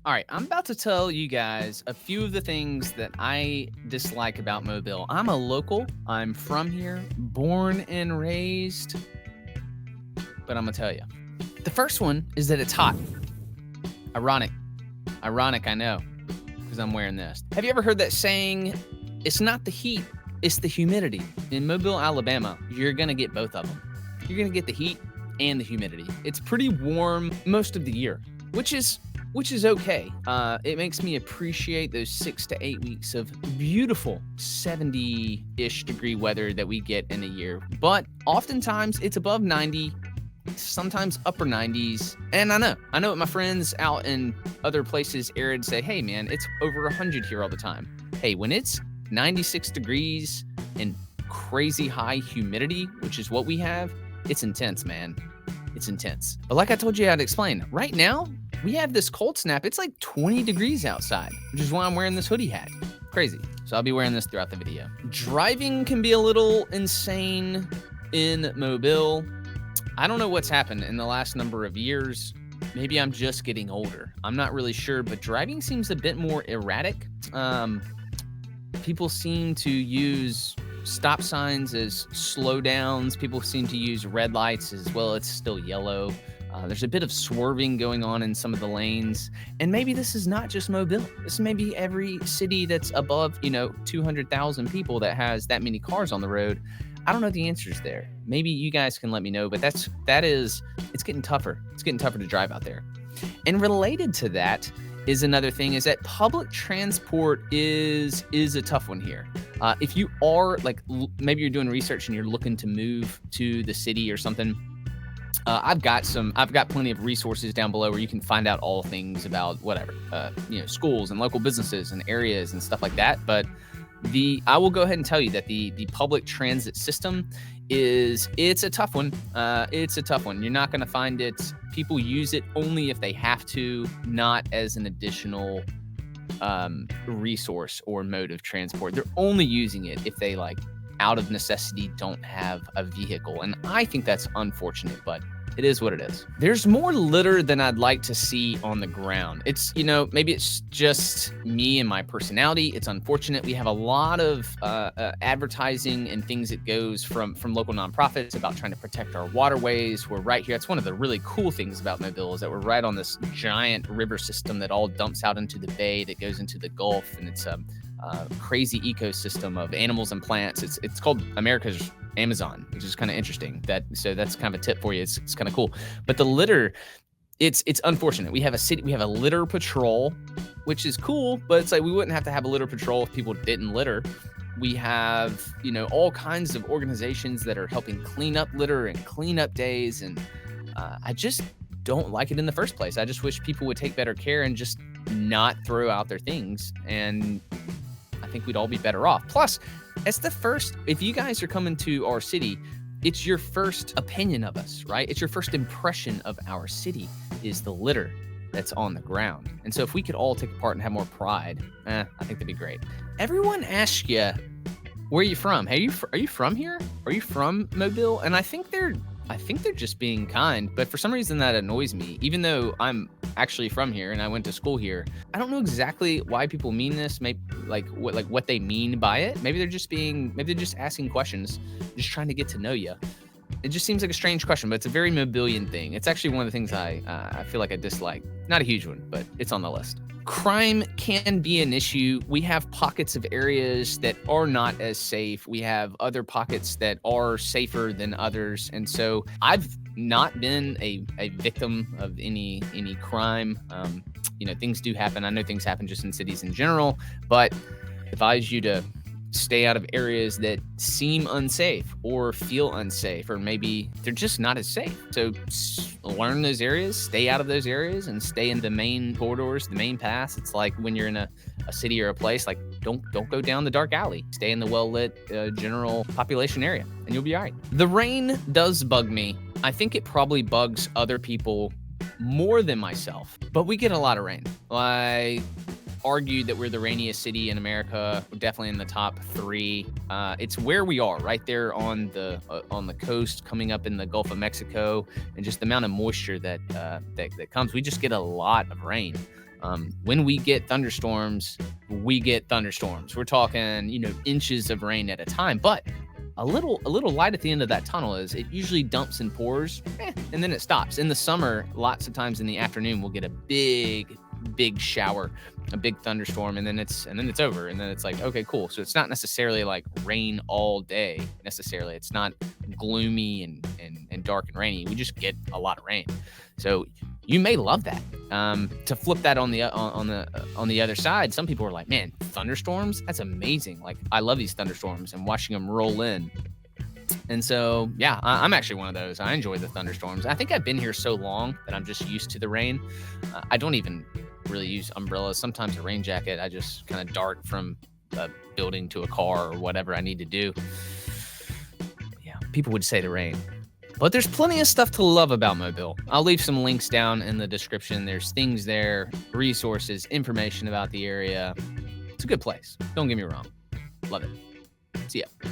All right, I'm about to tell you guys a few of the things that I dislike about Mobile. I'm a local, I'm from here, born and raised, but I'm gonna tell you. The first one is that it's hot. Ironic. Ironic, I know, because I'm wearing this. Have you ever heard that saying, it's not the heat, it's the humidity? In Mobile, Alabama, you're gonna get both of them. You're gonna get the heat and the humidity. It's pretty warm most of the year, which is okay. It makes me appreciate those 6 to 8 weeks of beautiful 70-ish degree weather that we get in a year. But oftentimes it's above 90, sometimes upper 90s. And I know what my friends out in other places arid say, hey man, it's over 100 here all the time. Hey, when it's 96 degrees and crazy high humidity, which is what we have, it's intense, man. It's intense. But like I told you how to explain, right now, we have this cold snap. It's like 20 degrees outside, which is why I'm wearing this hoodie hat. Crazy. So I'll be wearing this throughout the video. Driving can be a little insane in Mobile. I don't know what's happened in the last number of years. Maybe I'm just getting older. I'm not really sure, but driving seems a bit more erratic. People seem to use stop signs as slowdowns. People seem to use red lights as well. It's still yellow. There's a bit of swerving going on in some of the lanes. And maybe this is not just Mobile. This may be every city that's above, 200,000 people that has that many cars on the road. I don't know the answers there. Maybe you guys can let me know, but it's getting tougher. It's getting tougher to drive out there. And related to that is another thing is that public transport is a tough one here. If you are maybe you're doing research and you're looking to move to the city or something, I've got plenty of resources down below where you can find out all things about whatever, schools and local businesses and areas and stuff like that. But I will go ahead and tell you that the public transit system it's a tough one. It's a tough one. You're not going to find it. People use it only if they have to, not as an additional resource or mode of transport. They're only using it if they out of necessity don't have a vehicle. And I think that's unfortunate, but it is what it is. There's more litter than I'd like to see on the ground. It's, maybe it's just me and my personality. It's unfortunate. We have a lot of advertising and things that goes from local nonprofits about trying to protect our waterways. We're right here. That's one of the really cool things about Mobile is that we're right on this giant river system that all dumps out into the bay that goes into the Gulf. And it's a crazy ecosystem of animals and plants. It's called America's Amazon, which is kind of interesting. So that's kind of a tip for you. It's kind of cool. But the litter, it's unfortunate. We have a litter patrol, which is cool, but it's we wouldn't have to have a litter patrol if people didn't litter. We have, all kinds of organizations that are helping clean up litter and clean up days. And I just don't like it in the first place. I just wish people would take better care and just not throw out their things. And I think we'd all be better off. Plus, if you guys are coming to our city, it's your first opinion of us, right? It's your first impression of our city is the litter that's on the ground. And so if we could all take part and have more pride, I think that'd be great. Everyone asks you, where are you from? Are you from here? Are you from Mobile? And I think they're just being kind, but for some reason that annoys me, even though I'm actually from here and I went to school here. I don't know exactly why people mean this, maybe what they mean by it. Maybe they're just asking questions, just trying to get to know you. It just seems like a strange question, but it's a very Mobilian thing. It's actually one of the things I feel like I dislike. Not a huge one, but it's on the list. Crime can be an issue. We have pockets of areas that are not as safe. We have other pockets that are safer than others. And so I've not been a victim of any crime. Things do happen. I know things happen just in cities in general, but advise you to stay out of areas that seem unsafe or feel unsafe, or maybe they're just not as safe. So learn those areas, stay out of those areas, and stay in the main corridors, the main paths. It's like when you're in a city or a place, don't go down the dark alley. Stay in the well-lit general population area, and you'll be all right. The rain does bug me. I think it probably bugs other people more than myself, but we get a lot of rain. I argued that we're the rainiest city in America. We're definitely in the top 3. It's where we are, right there on the coast, coming up in the Gulf of Mexico, and just the amount of moisture that comes. We just get a lot of rain. When we get thunderstorms, we get thunderstorms. We're talking, inches of rain at a time. But a little light at the end of that tunnel is it usually dumps and pours, and then it stops. In the summer, lots of times in the afternoon, we'll get a big shower, a big thunderstorm, and then it's over. And then it's like, okay, cool. So it's not necessarily like rain all day necessarily. It's not gloomy and dark and rainy. We just get a lot of rain. So you may love that. To flip that on the other side, some people are like, man, thunderstorms, that's amazing. Like, I love these thunderstorms and watching them roll in. And so, yeah, I'm actually one of those. I enjoy the thunderstorms. I think I've been here so long that I'm just used to the rain. I don't even really use umbrellas. Sometimes a rain jacket, I just kind of dart from a building to a car or whatever I need to do. Yeah, people would say the rain. But there's plenty of stuff to love about Mobile. I'll leave some links down in the description. There's things there, resources, information about the area. It's a good place. Don't get me wrong. Love it. See ya.